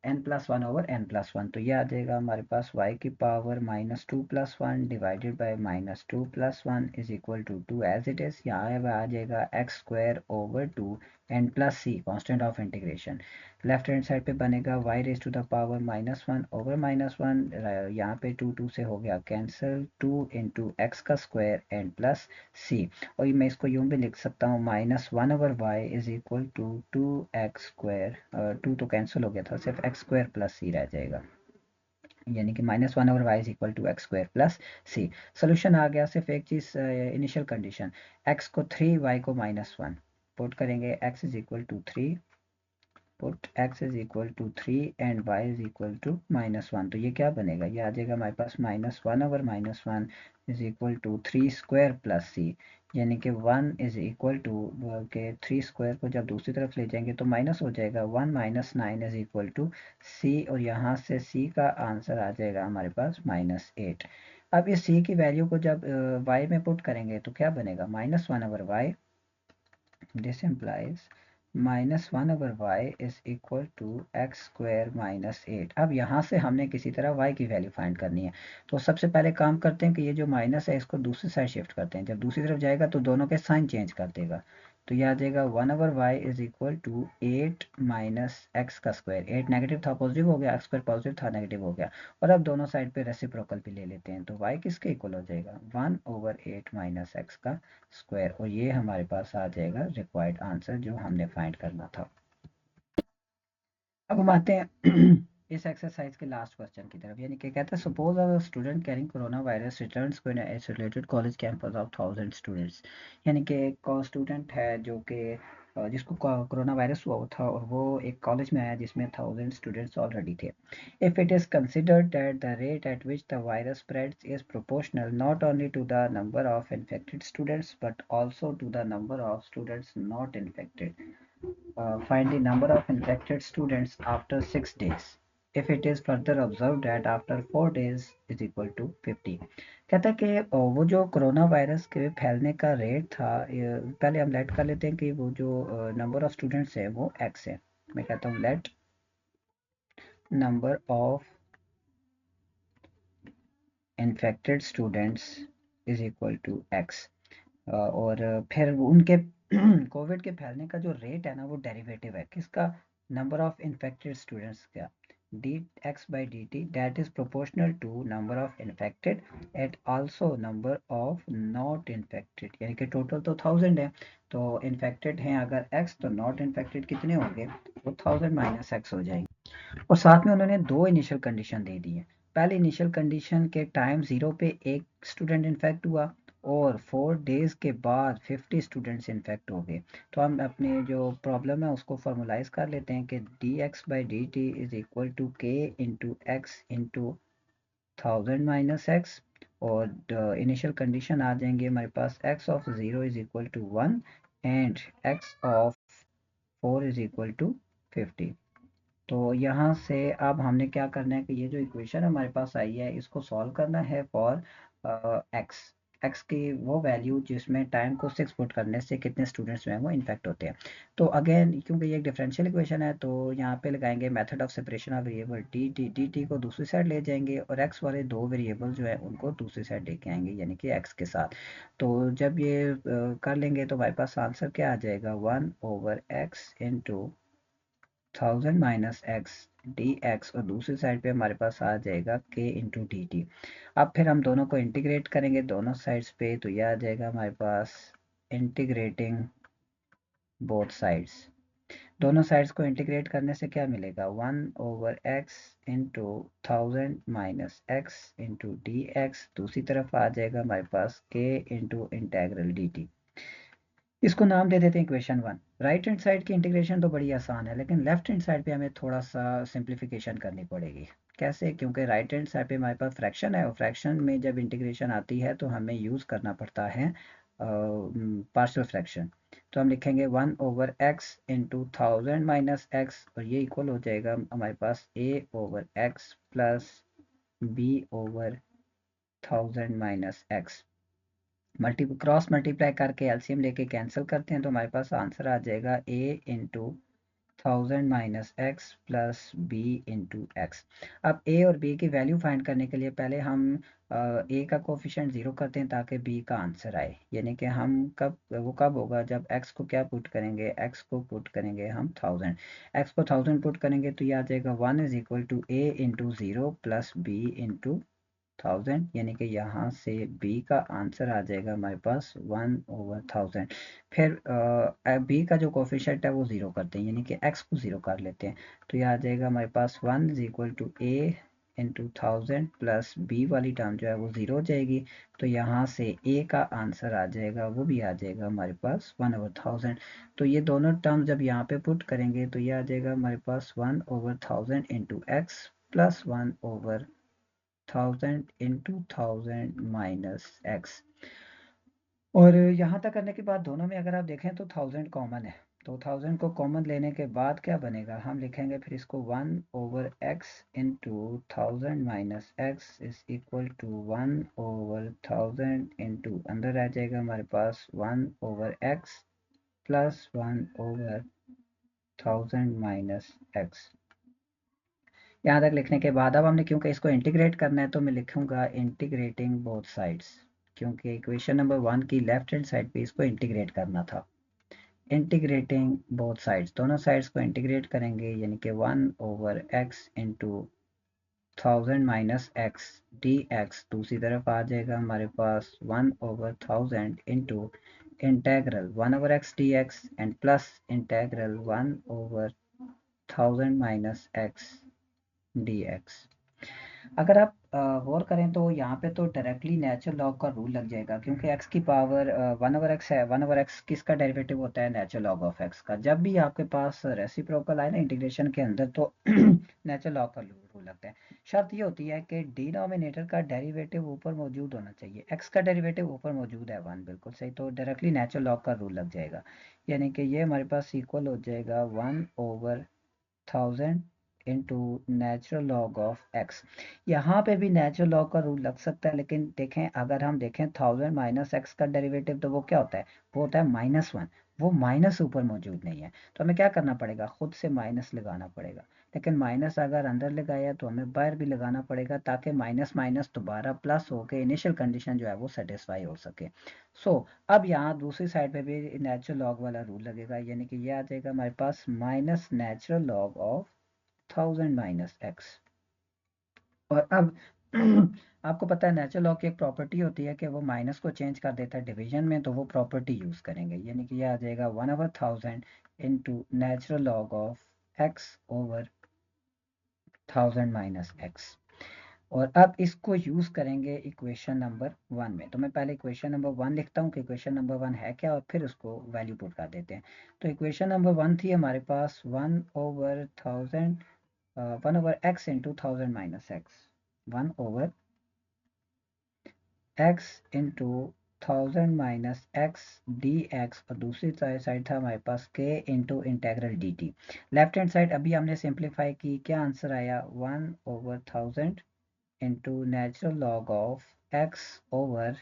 n+1/n+1। तो ये आ जाएगा हमारे पास y की power -2+1 divided by -2+1 is equal to 2 as it is. यहाँ पे आ जाएगा x² / 2 n+c constant of integration. Left hand side पे बनेगा y raise to the power -1/-1। यहाँ पे 2 से हो गया कैंसिल, 2 इंटू एक्स का स्क्वायर n+c। और मैं इसको यूं भी लिख सकता हूँ -1/y is equal to 2x²। 2 तो कैंसिल हो गया था, सिर्फ x² + c रह जाएगा, यानी कि -1/y is equal to x² + c। Solution आ गया। सिर्फ एक चीज, इनिशियल कंडीशन, x को 3, y को -1 पुट करेंगे, x is equal to 3, put x is equal to 3 and y is equal to -1। तो ये क्या बनेगा, ये आ जाएगा हमारे पास -1/-1 इज इक्वल टू 3² + c, यानी कि 1 इज इक्वल टू के 3² को जब दूसरी तरफ ले जाएंगे तो माइनस हो जाएगा, 1 - 9 इज इक्वल टू c, और यहाँ से c का आंसर आ जाएगा हमारे पास -8। अब इस c की वैल्यू को जब y में पुट करेंगे तो क्या बनेगा, -1/y, this implies -1/y is equal to x² - 8। अब यहाँ से हमने किसी तरह y की वैल्यू फाइंड करनी है। तो सबसे पहले काम करते हैं कि ये जो माइनस है इसको दूसरी साइड शिफ्ट करते हैं, जब दूसरी तरफ जाएगा तो दोनों के साइन चेंज कर देगा। तो ये आ जाएगा 1/y is equal to 8 - x²। 8 negative था पॉजिटिव हो गया, x² पॉजिटिव था नेगेटिव हो गया। और अब दोनों साइड पे रेसिप्रोकल भी ले लेते हैं, तो y किसके इक्वल हो जाएगा, 1/8 - x²। और ये हमारे पास आ जाएगा रिक्वायर्ड आंसर जो हमने फाइंड करना था। अब हम आते हैं इस एक्सरसाइज के लास्ट क्वेश्चन की तरफ, यानी कि कहता है suppose a student carrying corona virus returns to an isolated college campus of 1000 students. यानी कि एक स्टूडेंट है जो कि जिसको कोरोना वायरस हुआ था और वो एक कॉलेज में आया जिसमें 1000 स्टूडेंट्स ऑलरेडी थे। If it is considered that the rate at which the virus spreads is proportional not only to the number of infected students but also to the number of students not infected, find the number of infected students after 6 days if it is further observed that after 4 days is equal to 50। कहता है कि वो जो corona virus के फैलने का rate था, पहले हम लेट कर लेते हैं कि वो जो नंबर ऑफ स्टूडेंट्स है वो x है। मैं कहता हूँ let number of infected students is equal to x। और फिर उनके कोविड के फैलने का जो रेट है ना वो डेरिवेटिव है किसका, नंबर ऑफ इन्फेक्टेड स्टूडेंट्स का, dx/dt that is proportional to number of infected and also number of not infected। यानी कि टोटल तो 1000 है, तो इन्फेक्टेड हैं अगर x तो नॉट इन्फेक्टेड कितने होंगे, वो 1000 - x हो जाएंगे। और साथ में उन्होंने दो इनिशियल कंडीशन दे दी है। पहले इनिशियल कंडीशन के टाइम 0 पे एक स्टूडेंट इन्फेक्ट हुआ और 4 डेज के बाद 50 स्टूडेंट्स इन्फेक्ट हो गए। तो हम अपने जो प्रॉब्लम है उसको फॉर्मुलाइज कर लेते हैं कि dx/dt is equal to k into X into 1000 - x। और इनिशियल कंडीशन आ जाएंगे हमारे पास x of 0 is equal to 1 and x of 4 is equal to 50। तो यहाँ से अब हमने क्या करना है कि ये जो इक्वेशन हमारे पास आई है इसको सॉल्व करना है फॉर एक्स। एक्स की वो वैल्यू जिसमें टाइम को 6 पुट करने से कितने स्टूडेंट्स जो हैं वो इन्फेक्ट होते हैं। तो अगेन क्योंकि ये एक डिफरेंशियल इक्वेशन है तो यहाँ पे लगाएंगे method of separation of variable D T को दूसरी साइड ले जाएंगे और एक्स वाले दो वेरिएबल जो है उनको दूसरी साइड लेके आएंगे यानी कि एक्स के साथ। तो जब ये कर लेंगे तो हमारे पास आंसर क्या आ जाएगा, 1/x इंटू 1000 - x dx, और दूसरी साइड पे हमारे पास आ जाएगा k इंटू डी टी। अब फिर हम दोनों को इंटीग्रेट करेंगे दोनों साइड्स पे तो यह आ जाएगा हमारे पास इंटीग्रेटिंग बोथ साइड्स। दोनों साइड्स को इंटीग्रेट करने से क्या मिलेगा, 1/x into 1000 - x into D x. दूसरी तरफ आ जाएगा हमारे पास k into integral D T. इसको नाम दे देते हैं इक्वेशन 1। राइट हैंड साइड की इंटीग्रेशन तो बड़ी आसान है, लेकिन लेफ्ट हैंड साइड पे हमें थोड़ा सा सिंप्लीफिकेशन करनी पड़ेगी। कैसे? क्योंकि राइट हैंड साइड पे हमारे पास फ्रैक्शन है, और फ्रैक्शन में जब इंटीग्रेशन आती है तो हमें यूज़ करना पड़ता है पार्शियल फ्रैक्शन। तो हम लिखेंगे 1/x इंटू 1000 - x, और ये इक्वल हो जाएगा हमारे पास a/x plus b/1000 - x। Cross multiply करके एलसीएम लेके कैंसिल करते हैं तो हमारे पास आंसर आ जाएगा a into 1000 - x plus b into x. अब a और b की वैल्यू फाइंड करने के लिए पहले हम a का कोफिशिएंट 0 करते हैं ताकि b का आंसर आए। यानी कि हम कब होगा जब x को क्या पुट करेंगे, x को पुट करेंगे हम 1000, x को 1000 पुट करेंगे तो ये आ जाएगा 1 is equal to a into 0 plus b into 1000, यानी कि यहाँ से b का आंसर आ जाएगा हमारे पास 1/1000। फिर b का जो कोफिशिएंट है वो 0 करते हैं, यानी कि x को 0 कर लेते हैं, तो ये आ जाएगा हमारे पास 1 is equal to a into 1000 plus b वाली टर्म जो है वो 0 हो जाएगी। तो यहाँ से a का आंसर आ जाएगा, वो भी आ जाएगा हमारे पास 1/1000। तो ये दोनों टर्म जब यहाँ पे पुट करेंगे तो ये आ जाएगा हमारे पास 1/1000 into x plus 1/1000 into 1000 minus x. और यहाँ तक करने के बाद दोनों में अगर आप देखें तो 1000 कॉमन है, तो 1000 को कॉमन लेने के बाद क्या बनेगा, हम लिखेंगे फिर इसको 1/x into 1000 minus x is equal to 1/1000 into अंदर आ जाएगा हमारे पास 1/x प्लस 1/1000 माइनस एक्स। यहाँ तक लिखने के बाद अब हमने क्योंकि इसको इंटीग्रेट करना है तो मैं लिखूंगा इंटीग्रेटिंग बोथ साइड्स, क्योंकि इक्वेशन नंबर 1 की लेफ्ट हैंड साइड पे इसको इंटीग्रेट करना था। इंटीग्रेटिंग बोथ साइड्स, दोनों साइड्स को इंटीग्रेट करेंगे, यानी कि 1/x into 1000 minus x D x दूसरी तरफ आ जाएगा हमारे पास 1/1000 into integral 1/x D X and plus integral 1/1000 minus x D x. अगर आप गौर करें तो यहाँ पे तो डायरेक्टली नेचुरल लॉग का रूल लग जाएगा, क्योंकि x की पावर 1/x है। 1/x किसका डेरिवेटिव होता है, नेचुरल लॉग ऑफ x का। जब भी आपके पास रेसिप्रोकल आए ना इंटीग्रेशन के अंदर तो नेचुरल लॉग का रूल लगता है। शर्त ये होती है कि डिनोमिनेटर का डेरिवेटिव ऊपर मौजूद होना चाहिए। x का डेरिवेटिव ऊपर मौजूद है 1, बिल्कुल सही, तो डायरेक्टली नेचुरल लॉग का रूल लग जाएगा। यानी कि ये हमारे पास इक्वल हो जाएगा 1/1000 into natural log of x. यहाँ पे भी नेचुरल लॉग का रूल लग सकता है, लेकिन देखें अगर हम देखें 1000 माइनस एक्स का डेरिवेटिव तो वो क्या होता है, वो होता है -1। वो माइनस ऊपर मौजूद नहीं है, तो हमें क्या करना पड़ेगा, खुद से माइनस लगाना पड़ेगा। लेकिन माइनस अगर अंदर लगाया तो हमें बाहर भी लगाना पड़ेगा, ताकि माइनस माइनस दोबारा प्लस होके इनिशियल कंडीशन जो है वो सेटिस्फाई हो सके। अब यहाँ दूसरी साइड पे भी नेचुरल लॉग वाला रूल लगेगा, यानी कि ये आ जाएगा हमारे पास minus natural log of 1000 minus x. और अब आपको पता है नेचुरल लॉग की एक प्रॉपर्टी होती है कि वो माइनस को चेंज कर देता है डिवीजन में, तो वो प्रॉपर्टी यूज करेंगे, यानी कि ये आ जाएगा 1/1000 into natural log of x over 1000 minus x. और अब इसको यूज करेंगे इक्वेशन नंबर 1 में। तो मैं पहले इक्वेशन नंबर 1 लिखता हूँ कि इक्वेशन नंबर 1 है क्या, और फिर उसको वैल्यू पुट कर देते हैं। तो इक्वेशन नंबर 1 थी हमारे पास 1/1000 1/x into 1000 minus x, 1/x into 1000 minus x D x, और दूसरी साइड था हमारे पास k into integral D T. Left hand side अभी हमने सिंप्लीफाई की, क्या आंसर आया 1/1000 into natural log of x over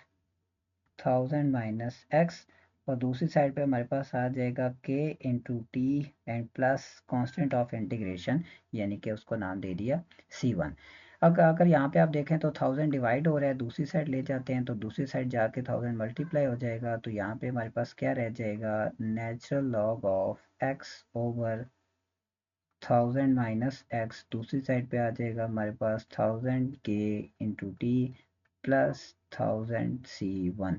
1000 minus x, और दूसरी साइड पे हमारे पास आ जाएगा k into T and plus constant of integration, यानी कि उसको नाम दे दिया c1। अगर यहाँ पे आप देखें तो 1000 डिवाइड हो रहा है, दूसरी साइड ले जाते हैं तो दूसरी साइड जाके 1000 मल्टीप्लाई हो जाएगा, तो यहाँ पे हमारे पास क्या रह जाएगा, natural log of x over 1000 minus x, दूसरी साइड पे आ जाएगा हमारे पास 1000 k into T plus 1000 c1।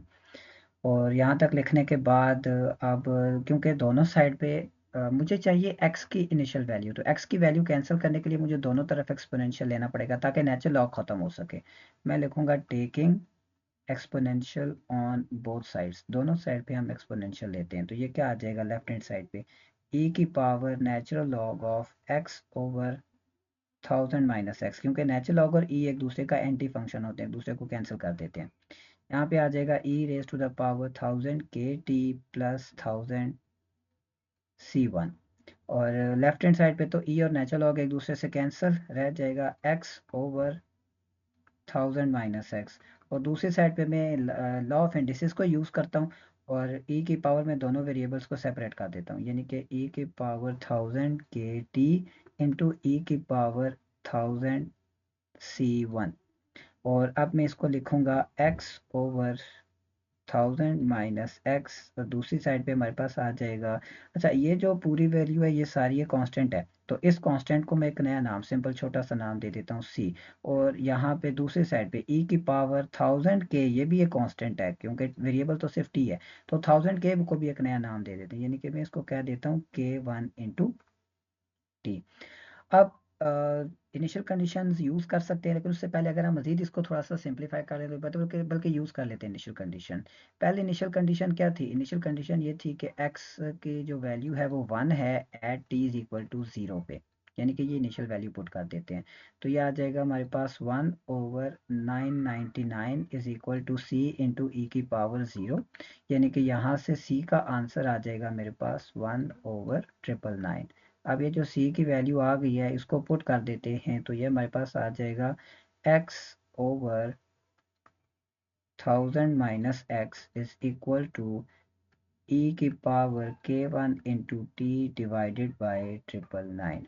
और यहाँ तक लिखने के बाद अब क्योंकि दोनों साइड पे मुझे चाहिए x की इनिशियल वैल्यू, तो x की वैल्यू कैंसिल करने के लिए मुझे दोनों तरफ एक्सपोनेंशियल लेना पड़ेगा ताकि नेचुरल लॉग खत्म हो सके। मैं लिखूंगा taking exponential on both sides, दोनों साइड पे हम एक्सपोनेंशियल लेते हैं, तो ये क्या आ जाएगा लेफ्ट हैंड साइड पे, e की power natural log of x over 1000 minus X, क्योंकि नेचुरल लॉग और e एक दूसरे का एंटी फंक्शन होते हैं, दूसरे को कैंसिल कर देते हैं। यहाँ पे आ जाएगा e raise to the power 1000 K T plus 1000 c1, और लेफ्ट हैंड साइड पे तो e और नेचुरल लॉग एक दूसरे से कैंसिल, रह जाएगा x ओवर 1000 माइनस एक्स, और दूसरी साइड पे मैं लॉ ऑफ इंडिसेस को यूज़ करता हूँ, और e की पावर में दोनों वेरिएबल्स को सेपरेट कर देता हूँ, यानी कि e की power 1000 K T into e की पावर 1000 c1, और अब मैं इसको लिखूंगा x ओवर 1000 माइनस एक्स, और दूसरी साइड पे हमारे पास आ जाएगा, अच्छा ये जो पूरी वैल्यू है ये सारी ये कांस्टेंट है, तो इस कांस्टेंट को मैं एक नया नाम सिंपल छोटा सा नाम दे देता हूँ c, और यहाँ पे दूसरी साइड पे e की पावर 1000 के, ये भी एक कांस्टेंट है क्योंकि वेरिएबल तो सिर्फ t है, तो 1000 के को भी एक नया नाम दे देते हैं, यानी कि मैं इसको कह देता हूँ k1 इंटू टी। अब इनिशियल कंडीशंस यूज़ कर सकते हैं, लेकिन उससे पहले अगर हम मजीद इसको थोड़ा सा सिंप्लीफाई कर लें, तो बल्कि यूज़ कर लेते हैं इनिशियल कंडीशन। पहले इनिशियल कंडीशन क्या थी, इनिशियल कंडीशन ये थी कि x की जो वैल्यू है वो 1 है at t is equal to 0 पे, यानी कि ये इनिशियल वैल्यू पुट कर देते हैं, तो ये आ जाएगा हमारे पास 1 over 999 is equal to c into e की पावर 0, यानी कि यहाँ से c का आंसर आ जाएगा मेरे पास 1 ओवर 999। अब ये जो c की वैल्यू आ गई है इसको पुट कर देते हैं, तो ये हमारे पास आ जाएगा x over 1000 minus x is equal to e की पावर k1 into T divided by 999।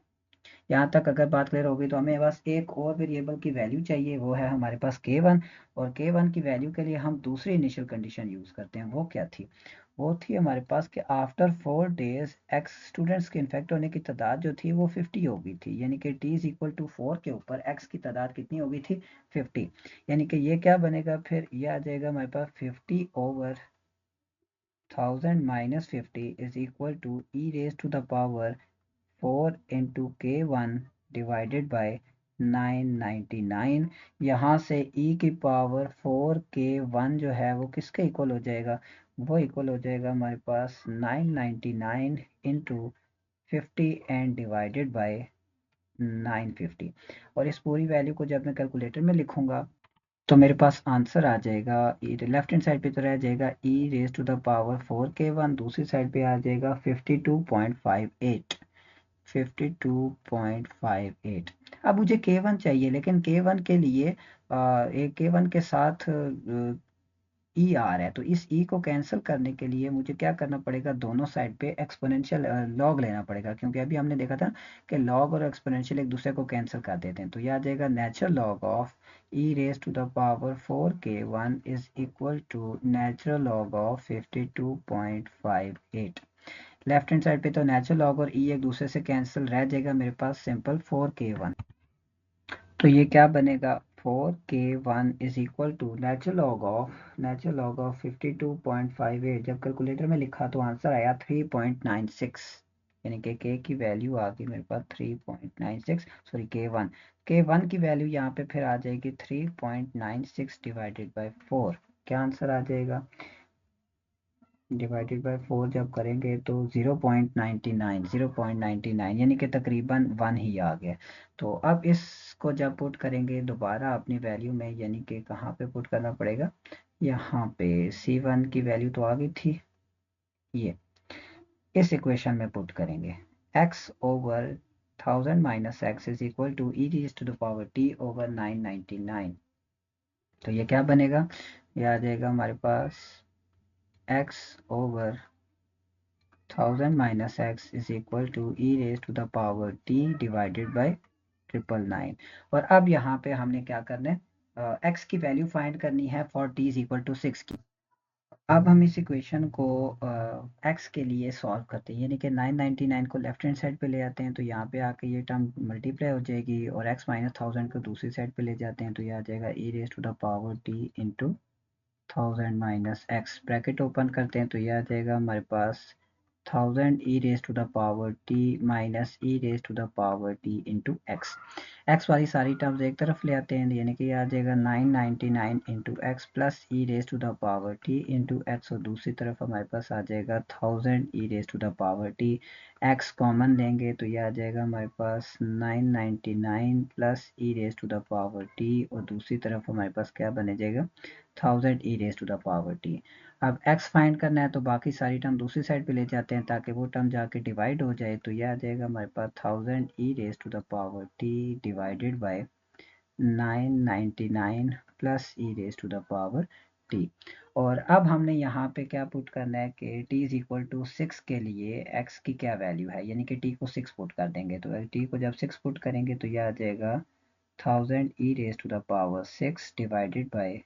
यहाँ तक अगर बात क्लियर होगी, तो हमें बस एक और वेरिएबल की वैल्यू चाहिए, वो है हमारे पास k1, और k1 की वैल्यू के लिए हम दूसरी इनिशियल कंडीशन यूज़ करते हैं, वो क्या थी, वो थी हमारे पास कि आफ्टर 4 डेज एक्स स्टूडेंट्स के इन्फेक्ट होने की तादाद जो थी वो 50 हो गई थी, यानी कि t इज इक्वल टू 4 के ऊपर x की तादाद कितनी हो गई थी, 50, यानी कि ये क्या बनेगा, फिर ये आ जाएगा हमारे पास 50 over 1000 minus 50 is equal to E raise to the power 4 into K one divided by 999। यहाँ से e की पावर 4 के वन जो है वो किसके इक्वल हो जाएगा, वो इक्वल हो जाएगा हमारे पास 999 इंटू 50 एंड डिवाइडेड बाई 950, और इस पूरी वैल्यू को जब मैं कैलकुलेटर में लिखूंगा तो मेरे पास आंसर आ जाएगा, लेफ्ट हैंड साइड पे तो रह जाएगा e raise to the power 4 K one, दूसरी साइड पे आ जाएगा 52.58, 52.58। अब मुझे K1 चाहिए, लेकिन K1 के लिए एक K1 के साथ ई आ रहा है, तो इस ई को कैंसिल करने के लिए मुझे क्या करना पड़ेगा, दोनों साइड पे एक्सपोनेंशियल लॉग लेना पड़ेगा, क्योंकि अभी हमने देखा था कि लॉग और एक्सपोनेंशियल एक दूसरे को कैंसिल कर देते हैं, तो यह आ जाएगा natural log of E raise to the power 4k1 is equal to natural log of 52.58। Left hand side पे तो नेचुरल लॉग और ई एक दूसरे से कैंसिल, रह जाएगा मेरे पास सिंपल 4k1, तो ये क्या बनेगा, 4k1 is equal to natural log of 52.58, जब कैलकुलेटर में लिखा तो आंसर आया 3.96, यानी कि k की वैल्यू आ गई मेरे पास 3.96, सॉरी k1 की वैल्यू यहाँ पे फिर आ जाएगी 3.96 डिवाइडेड बाय 4, क्या आंसर आ जाएगा, डिवाइडेड बाय 4 जब करेंगे तो 0.99 यानी कि तकरीबन 1 ही आ गया, तो अब इसको जब पुट करेंगे दोबारा अपनी वैल्यू में, यानी कि कहाँ पे पुट करना पड़ेगा, यहाँ पे C1 की वैल्यू तो आ गई थी, ये इस इक्वेशन में पुट करेंगे, x over 1000 minus x is equal to e to the power t over 999, तो ये क्या बनेगा, ये आ जाएगा हमारे पास x over 1000 minus x is equal to E raise to the power t divided by 999, और अब यहाँ पे हमने क्या करना है, x की वैल्यू फाइंड करनी है for t is equal to 6 की। अब हम इस इक्वेशन को x के लिए सॉल्व करते हैं, यानी कि 999 को लेफ्ट हैंड साइड पे ले आते हैं, तो यहाँ पे आके ये टर्म मल्टीप्लाई हो जाएगी, और x माइनस 1000 को दूसरी साइड पे ले जाते हैं, तो ये आ जाएगा ई raise to the power t into 1000 minus x, bracket open करते हैं, तो ये आ जाएगा हमारे पास 1000 e raised to the power t minus e raised to the power t into x। x वाली सारी टर्म्स एक तरफ ले आते हैं, यानी कि आ जाएगा 999 into x plus E raise to the power t into x, और दूसरी तरफ हमारे पास आ जाएगा 1000 e raise to the power t. X common लेंगे तो ये आ जाएगा हमारे पास 999 plus E raise to the power t, और दूसरी तरफ हमारे पास क्या बने जाएगा 1000 e raise to the power t. अब x फाइंड करना है तो बाकी सारी टर्म दूसरी साइड पे ले जाते हैं ताकि वो टर्म जाके डिवाइड हो जाए, तो यह आ जाएगा हमारे पास 1000 e raise to the power t divided by 999 plus E raise to the power t। और अब हमने यहाँ पे क्या पुट करना है कि t इज इक्वल टू 6 के लिए x की क्या वैल्यू है, यानी कि t को 6 पुट कर देंगे, तो t को जब 6 पुट करेंगे तो यह आ जाएगा 1000 e raise to the power 6 divided by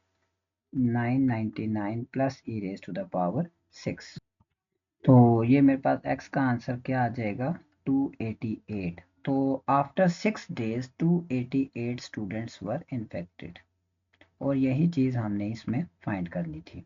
999 plus E raise to the power 6। तो ये मेरे पास x का आंसर क्या आ जाएगा 288। तो after 6 days 288 students were infected, और यही चीज़ हमने इसमें फाइंड करनी थी।